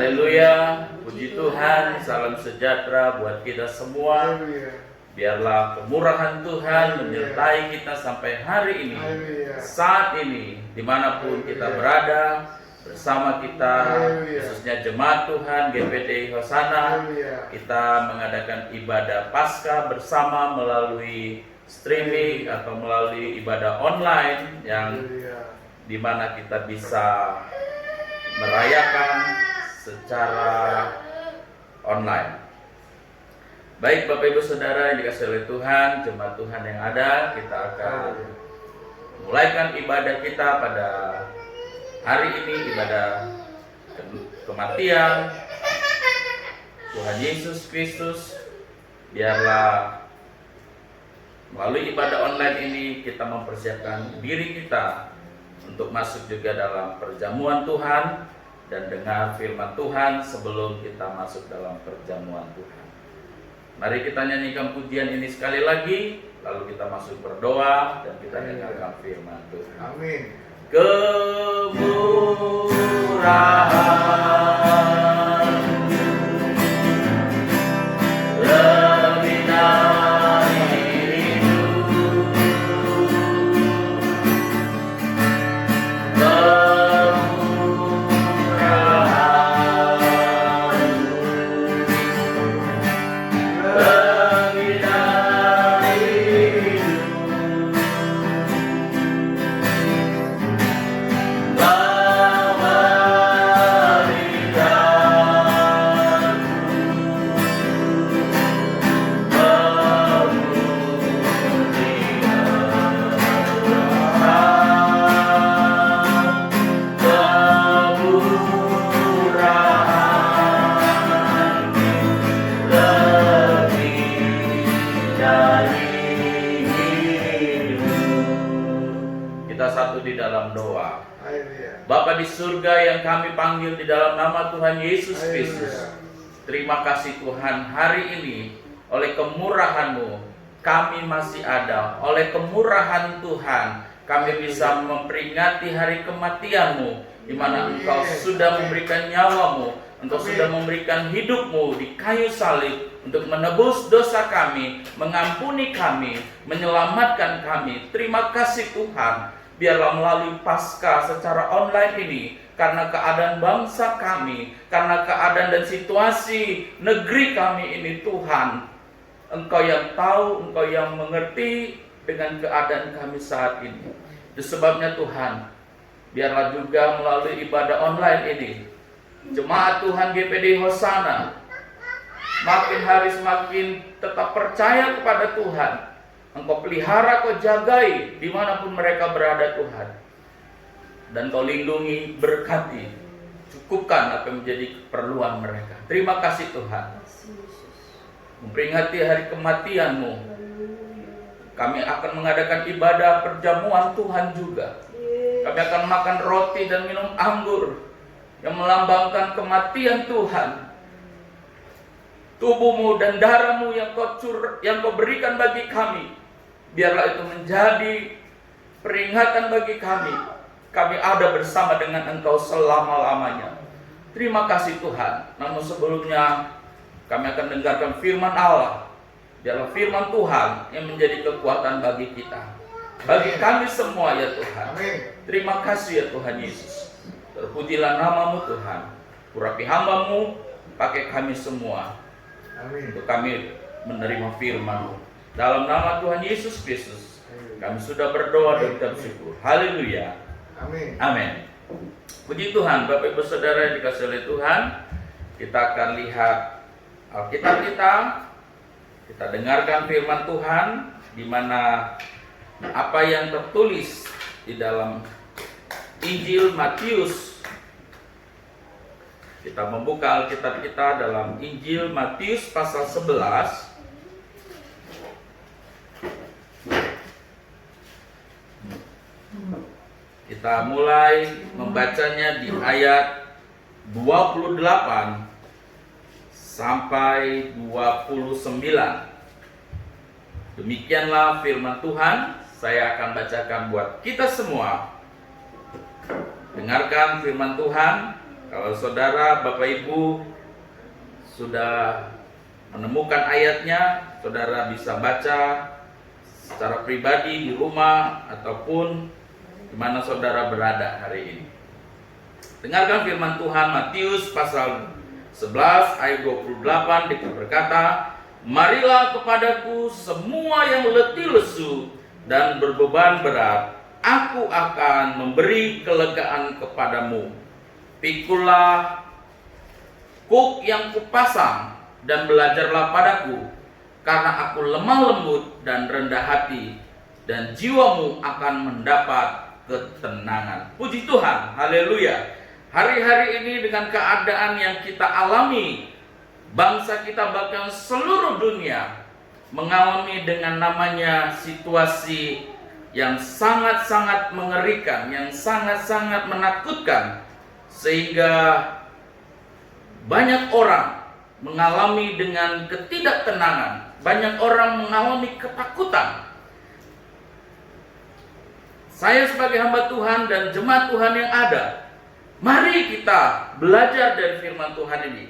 Haleluya, puji Tuhan, salam sejahtera buat kita semua. Biarlah kemurahan Tuhan menyertai kita sampai hari ini, saat ini, dimanapun kita berada, bersama kita, khususnya jemaat Tuhan GPD Hosana. Kita mengadakan ibadah Paskah bersama melalui streaming atau melalui ibadah online yang dimana kita bisa merayakan secara online. Baik Bapak Ibu Saudara yang dikasihi oleh Tuhan, jemaat Tuhan yang ada, kita akan mulaikan ibadah kita pada hari ini, ibadah kematian Tuhan Yesus Kristus. Biarlah melalui ibadah online ini kita mempersiapkan diri kita untuk masuk juga dalam perjamuan Tuhan dan dengar firman Tuhan sebelum kita masuk dalam perjamuan Tuhan. Mari kita nyanyikan pujian ini sekali lagi, lalu kita masuk berdoa dan kita dengarkan firman Tuhan. Amin. Kemurahan lebih dari hidup, Bapa di surga yang kami panggil di dalam nama Tuhan Yesus Kristus. Terima kasih Tuhan, hari ini oleh kemurahan-Mu kami masih ada. Oleh kemurahan Tuhan kami bisa memperingati hari kematian-Mu, di mana Engkau sudah memberikan nyawa-Mu, Engkau sudah memberikan hidup-Mu di kayu salib untuk menebus dosa kami, mengampuni kami, menyelamatkan kami. Terima kasih Tuhan. Biarlah melalui Paskah secara online ini, karena keadaan bangsa kami, karena keadaan dan situasi negeri kami ini Tuhan, Engkau yang tahu, Engkau yang mengerti dengan keadaan kami saat ini. Itu sebabnya Tuhan, biarlah juga melalui ibadah online ini, jemaat Tuhan GPD Hosana makin hari semakin tetap percaya kepada Tuhan. Engkau pelihara, Kau jagai dimanapun mereka berada Tuhan. Dan Kau lindungi, berkati, cukupkan apa yang menjadi keperluan mereka. Terima kasih Tuhan. Memperingati hari kematian-Mu, kami akan mengadakan ibadah perjamuan Tuhan juga. Kami akan makan roti dan minum anggur yang melambangkan kematian Tuhan. Tubuh-Mu dan darah-Mu yang Kau berikan bagi kami, biarlah itu menjadi peringatan bagi kami. Kami ada bersama dengan Engkau selama-lamanya. Terima kasih Tuhan. Namun sebelumnya kami akan dengarkan firman Allah. Biarlah firman Tuhan yang menjadi kekuatan bagi kita, bagi kami semua ya Tuhan. Terima kasih ya Tuhan Yesus. Terpujilah nama-Mu Tuhan. Urapi hamba-Mu, pakai kami semua untuk kami menerima firman-Mu. Dalam nama Tuhan Yesus Kristus kami sudah berdoa dan bersyukur. Haleluya. Amin. Amin. Puji Tuhan, Bapak Ibu Saudara yang dikasihi oleh Tuhan. Kita akan lihat Alkitab kita. Kita dengarkan firman Tuhan, di mana apa yang tertulis di dalam Injil Matius. Kita membuka Alkitab kita dalam Injil Matius pasal 11. Kita mulai membacanya di ayat 28 sampai 29. Demikianlah firman Tuhan. Saya akan bacakan buat kita semua. Dengarkan firman Tuhan. Kalau saudara, Bapak Ibu sudah menemukan ayatnya, saudara bisa baca secara pribadi di rumah ataupun di mana saudara berada hari ini. Dengarkan firman Tuhan Matius pasal 11 ayat 28 berkata, "Marilah kepadaku semua yang letih lesu dan berbeban berat, aku akan memberi kelegaan kepadamu. Pikulah kuk yang kupasang dan belajarlah padaku, karena aku lemah lembut dan rendah hati, dan jiwamu akan mendapat ketenangan." Puji Tuhan, haleluya. Hari-hari ini dengan keadaan yang kita alami, bangsa kita bahkan seluruh dunia mengalami dengan namanya situasi yang sangat-sangat mengerikan, yang sangat-sangat menakutkan, sehingga banyak orang mengalami dengan ketidaktenangan, banyak orang mengalami ketakutan. Saya sebagai hamba Tuhan dan jemaat Tuhan yang ada, mari kita belajar dari firman Tuhan ini.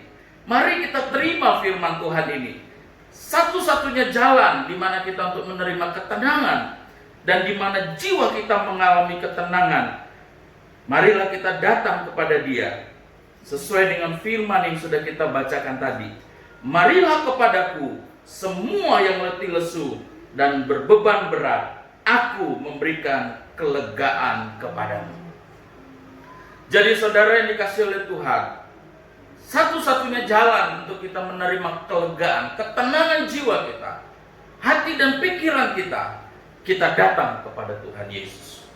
Mari kita terima firman Tuhan ini. Satu-satunya jalan di mana kita untuk menerima ketenangan dan di mana jiwa kita mengalami ketenangan, marilah kita datang kepada Dia sesuai dengan firman yang sudah kita bacakan tadi. Marilah kepadaku semua yang letih lesu dan berbeban berat, aku memberikan kelegaan kepadamu. Jadi saudara yang dikasihi oleh Tuhan, satu-satunya jalan untuk kita menerima kelegaan, ketenangan jiwa kita, hati dan pikiran kita datang kepada Tuhan Yesus.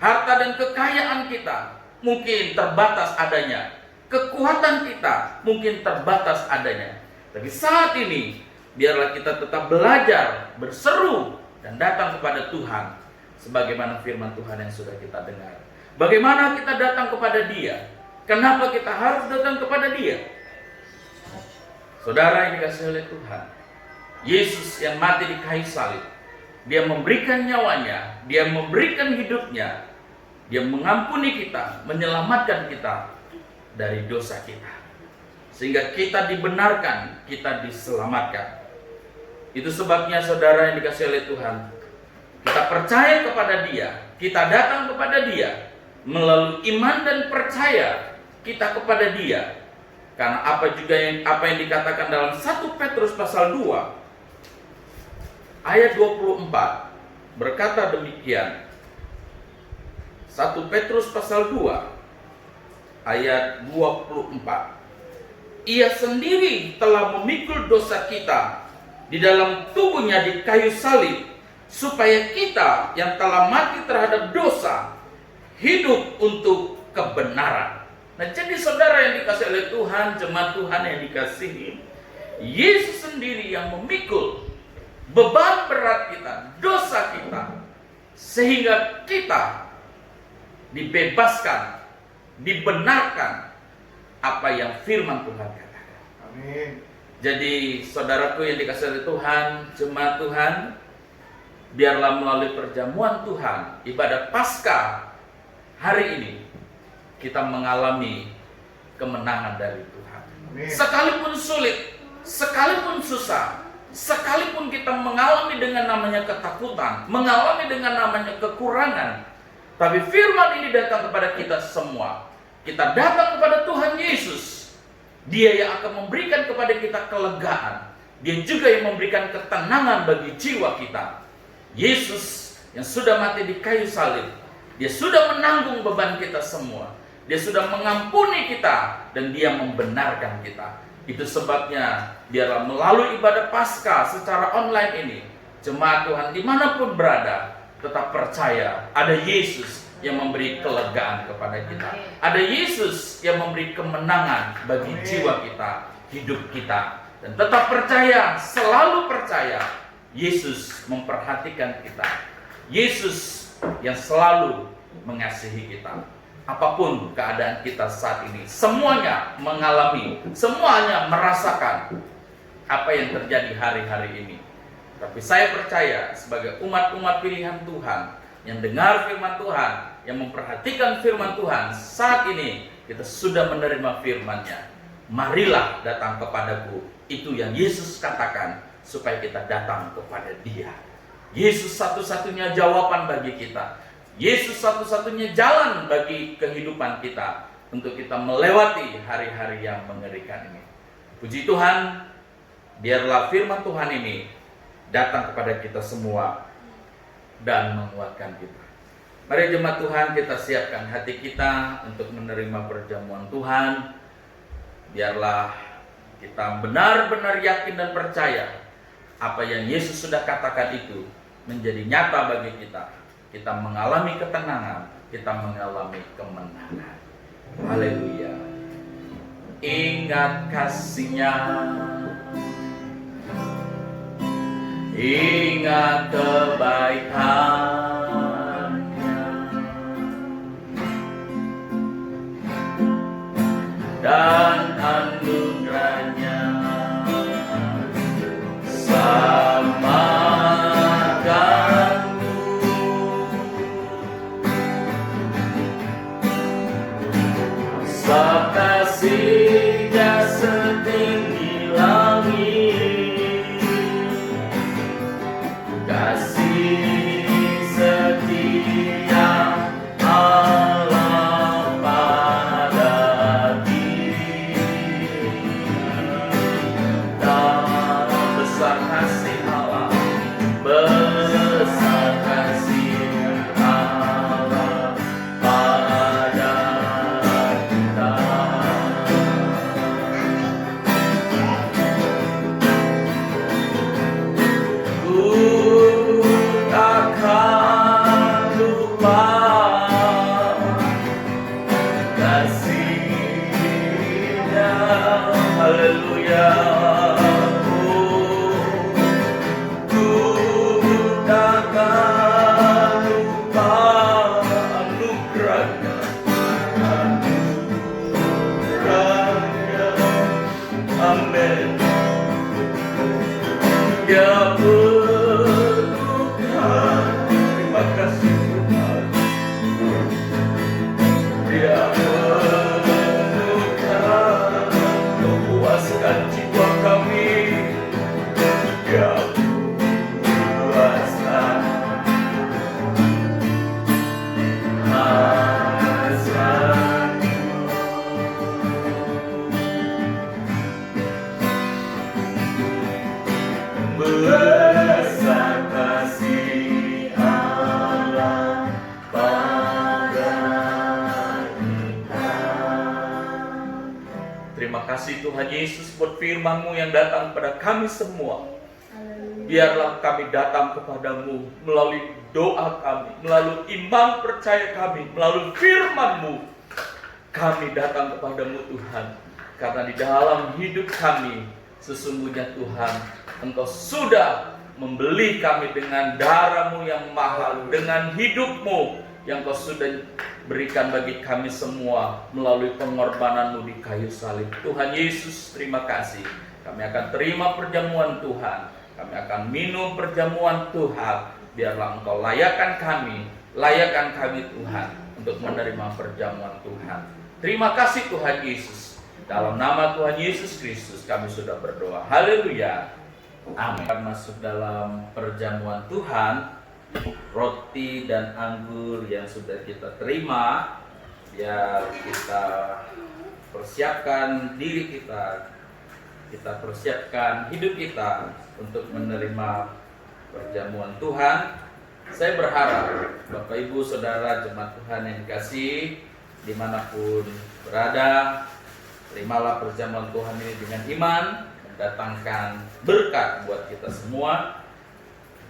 Harta dan kekayaan kita mungkin terbatas adanya, kekuatan kita mungkin terbatas adanya. Tapi saat ini, biarlah kita tetap belajar, berseru, dan datang kepada Tuhan, sebagaimana firman Tuhan yang sudah kita dengar. Bagaimana kita datang kepada Dia? Kenapa kita harus datang kepada Dia? Saudara yang dikasihi oleh Tuhan, Yesus yang mati di kayu salib, Dia memberikan nyawanya, Dia memberikan hidupnya, Dia mengampuni kita, menyelamatkan kita dari dosa kita, sehingga kita dibenarkan, kita diselamatkan. Itu sebabnya saudara yang dikasihi oleh Tuhan, kita percaya kepada Dia, kita datang kepada Dia melalui iman dan percaya kita kepada Dia. Karena apa yang dikatakan dalam 1 Petrus pasal 2 ayat 24 berkata demikian. 1 Petrus pasal 2 ayat 24. Ia sendiri telah memikul dosa kita di dalam tubuhnya di kayu salib, supaya kita yang telah mati terhadap dosa hidup untuk kebenaran. Nah, jadi saudara yang dikasihi oleh Tuhan, jemaat Tuhan yang dikasihi, Yesus sendiri yang memikul beban berat kita, dosa kita, sehingga kita dibebaskan, dibenarkan apa yang firman Tuhan katakan. Amin. Jadi saudaraku yang dikasihi oleh Tuhan, jemaat Tuhan, biarlah melalui perjamuan Tuhan, ibadah Paskah hari ini, kita mengalami kemenangan dari Tuhan. Amin. Sekalipun sulit, sekalipun susah, sekalipun kita mengalami dengan namanya ketakutan, mengalami dengan namanya kekurangan, tapi firman ini datang kepada kita semua. Kita datang kepada Tuhan Yesus. Dia yang akan memberikan kepada kita kelegaan. Dia juga yang memberikan ketenangan bagi jiwa kita. Yesus yang sudah mati di kayu salib, Dia sudah menanggung beban kita semua. Dia sudah mengampuni kita dan Dia membenarkan kita. Itu sebabnya biarlah melalui ibadah Paskah secara online ini, jemaat Tuhan dimanapun berada, tetap percaya ada Yesus yang memberi kelegaan kepada kita. Ada Yesus yang memberi kemenangan bagi jiwa kita, hidup kita. Dan tetap percaya, selalu percaya, Yesus memperhatikan kita. Yesus yang selalu mengasihi kita. Apapun keadaan kita saat ini, semuanya mengalami, semuanya merasakan apa yang terjadi hari-hari ini. Tapi saya percaya sebagai umat-umat pilihan Tuhan yang dengar firman Tuhan, yang memperhatikan firman Tuhan, saat ini kita sudah menerima firman-Nya. Marilah datang kepadaku. Itu yang Yesus katakan, supaya kita datang kepada Dia. Yesus satu-satunya jawaban bagi kita. Yesus satu-satunya jalan bagi kehidupan kita, untuk kita melewati hari-hari yang mengerikan ini. Puji Tuhan, biarlah firman Tuhan ini datang kepada kita semua dan menguatkan kita. Mari jemaat Tuhan, kita siapkan hati kita untuk menerima perjamuan Tuhan. Biarlah kita benar-benar yakin dan percaya apa yang Yesus sudah katakan itu menjadi nyata bagi kita. Kita mengalami ketenangan, kita mengalami kemenangan. Haleluya. Ingat kasih-Nya, ingat kebaikan-Nya, dan anugerah-Nya sebab kasih-Nya setinggi langit, kasih setia Allah pada kita. Dan besar kasih Allah, besar kasih Allah pada Tuhan Yesus buat firman-Mu yang datang kepada kami semua. Biarlah kami datang kepadamu melalui doa kami, melalui iman percaya kami, melalui firman-Mu. Kami datang kepadamu Tuhan, karena di dalam hidup kami sesungguhnya Tuhan, Engkau sudah membeli kami dengan darah-Mu yang mahal, dengan hidup-Mu yang Kau sudah berikan bagi kami semua melalui pengorbanan-Mu di kayu salib. Tuhan Yesus, terima kasih. Kami akan terima perjamuan Tuhan. Kami akan minum perjamuan Tuhan. Biarlah Engkau layakkan kami Tuhan, untuk menerima perjamuan Tuhan. Terima kasih Tuhan Yesus. Dalam nama Tuhan Yesus Kristus kami sudah berdoa. Haleluya. Amin. Masuk dalam perjamuan Tuhan. Roti dan anggur yang sudah kita terima, biar kita persiapkan diri kita persiapkan hidup kita untuk menerima perjamuan Tuhan. Saya berharap Bapak Ibu Saudara jemaat Tuhan yang dikasihi dimanapun berada, terimalah perjamuan Tuhan ini dengan iman, mendatangkan berkat buat kita semua.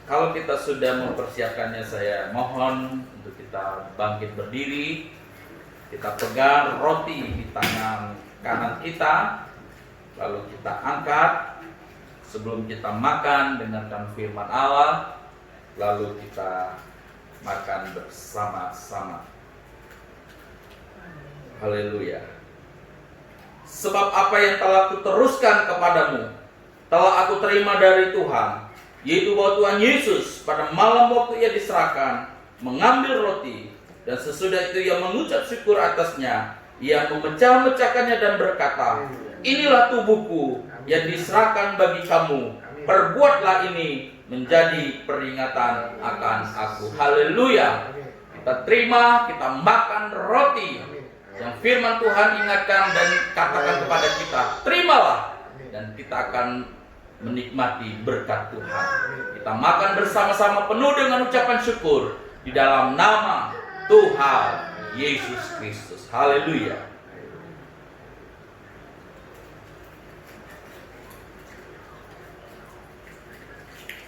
Kalau kita sudah mempersiapkannya, saya mohon untuk kita bangkit berdiri. Kita pegang roti di tangan kanan kita, lalu kita angkat sebelum kita makan, dengarkan firman Allah, lalu kita makan bersama-sama. Haleluya. Sebab apa yang telah kuteruskan kepadamu telah aku terima dari Tuhan, yaitu bahwa Tuhan Yesus pada malam waktu Ia diserahkan mengambil roti, Dan sesudah itu ia mengucap syukur atasnya. Ia memecah-mecahkannya dan berkata, inilah tubuhku yang diserahkan bagi kamu. Perbuatlah ini menjadi peringatan akan aku. Haleluya. Kita terima, kita makan roti yang firman Tuhan ingatkan dan katakan kepada kita, terimalah, dan kita akan menikmati berkat Tuhan. Kita makan bersama-sama penuh dengan ucapan syukur di dalam nama Tuhan Yesus Kristus. Haleluya.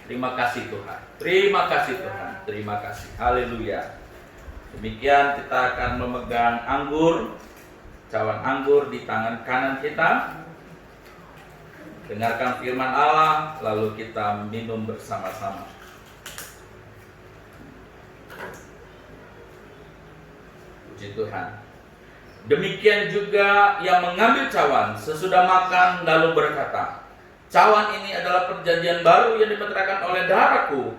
Terima kasih Tuhan. Terima kasih Tuhan. Terima kasih. Haleluya. Demikian kita akan memegang anggur, cawan anggur di tangan kanan kita. Dengarkan firman Allah, lalu kita minum bersama-sama. Puji Tuhan. Demikian juga yang mengambil cawan sesudah makan lalu berkata, cawan ini adalah perjanjian baru yang dimeteraikan oleh darahku.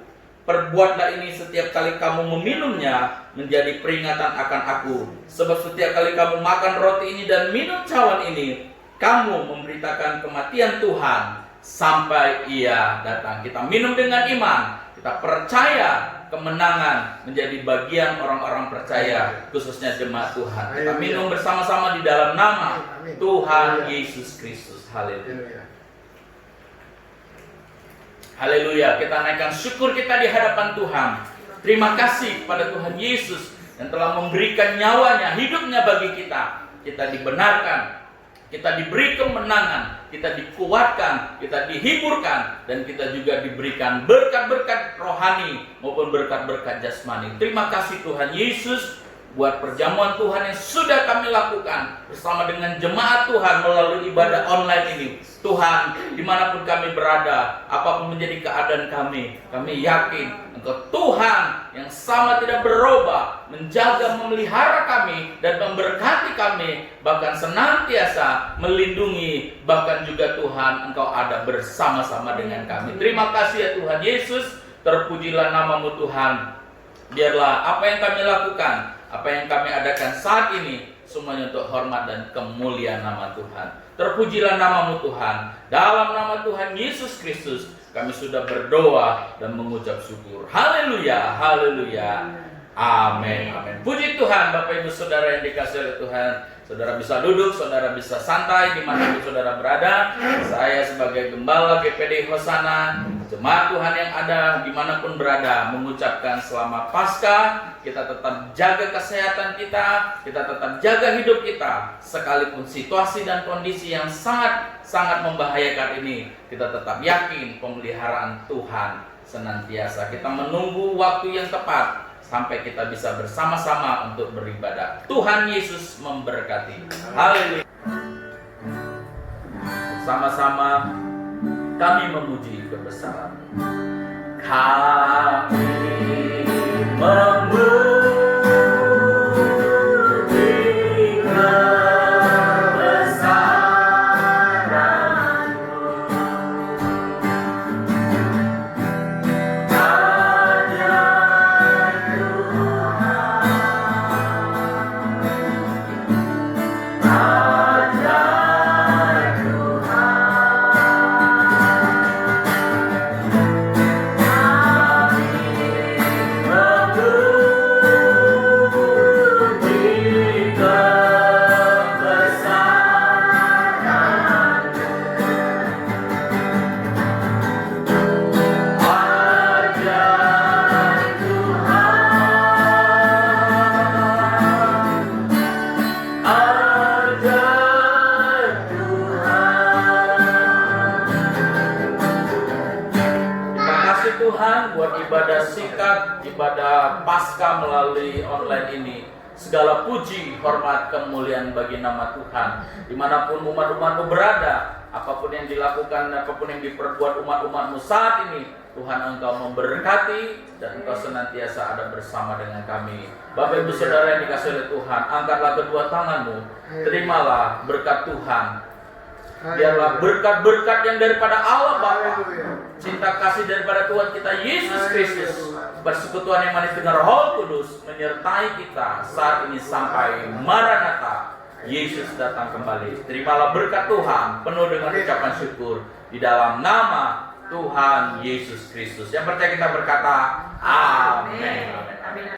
Perbuatlah ini setiap kali kamu meminumnya menjadi peringatan akan aku. Sebab setiap kali kamu makan roti ini dan minum cawan ini, kamu memberitakan kematian Tuhan sampai Ia datang. Kita minum dengan iman. Kita percaya kemenangan menjadi bagian orang-orang percaya, khususnya jemaat Tuhan. Kita minum bersama-sama di dalam nama Tuhan Yesus Kristus. Haleluya. Haleluya, kita naikkan syukur kita di hadapan Tuhan. Terima kasih kepada Tuhan Yesus yang telah memberikan nyawanya, hidupnya bagi kita. Kita dibenarkan, kita diberi kemenangan, kita dikuatkan, kita dihiburkan, dan kita juga diberikan berkat-berkat rohani maupun berkat-berkat jasmani. Terima kasih Tuhan Yesus buat perjamuan Tuhan yang sudah kami lakukan bersama dengan jemaat Tuhan melalui ibadah online ini. Tuhan, dimanapun kami berada, apapun menjadi keadaan kami yakin Engkau Tuhan yang sama tidak berubah, menjaga, memelihara kami dan memberkati kami, bahkan senantiasa melindungi, bahkan juga Tuhan Engkau ada bersama-sama dengan kami. Terima kasih ya Tuhan Yesus, terpujilah namamu Tuhan. Biarlah apa yang kami lakukan, apa yang kami adakan saat ini, semuanya untuk hormat dan kemuliaan nama Tuhan. Terpujilah namamu Tuhan. Dalam nama Tuhan Yesus Kristus kami sudah berdoa dan mengucap syukur. Haleluya, haleluya. Amin, amin. Puji Tuhan, Bapak Ibu Saudara yang dikasihi oleh Tuhan. Saudara bisa duduk, saudara bisa santai dimanapun saudara berada. Saya sebagai Gembala GPD Hosana, jemaat Tuhan yang ada dimanapun berada, mengucapkan selamat Paskah. Kita tetap jaga kesehatan kita tetap jaga hidup kita. Sekalipun situasi dan kondisi yang sangat membahayakan ini, kita tetap yakin pemeliharaan Tuhan senantiasa. Kita menunggu waktu yang tepat sampai kita bisa bersama-sama untuk beribadah. Tuhan Yesus memberkati. Haleluya. Sama-sama kami memuji kebesaran. Kami memuji ibadah Paskah melalui online ini. Segala puji, hormat, kemuliaan bagi nama Tuhan. Dimanapun umat-umatmu berada, apapun yang dilakukan, apapun yang diperbuat umat-umatmu saat ini, Tuhan Engkau memberkati dan Engkau senantiasa ada bersama dengan kami. Bapak Ibu Saudara yang dikasihi oleh Tuhan, angkatlah kedua tanganmu, terimalah berkat Tuhan. Biarlah berkat-berkat yang daripada Allah Bapa, cinta kasih daripada Tuhan kita Yesus Kristus, persekutuan yang manis dengan Roh Kudus menyertai kita saat ini sampai Maranatha, Yesus datang kembali. Terimalah berkat Tuhan penuh dengan ucapan syukur di dalam nama Tuhan Yesus Kristus. Yang percaya kita berkata, amin.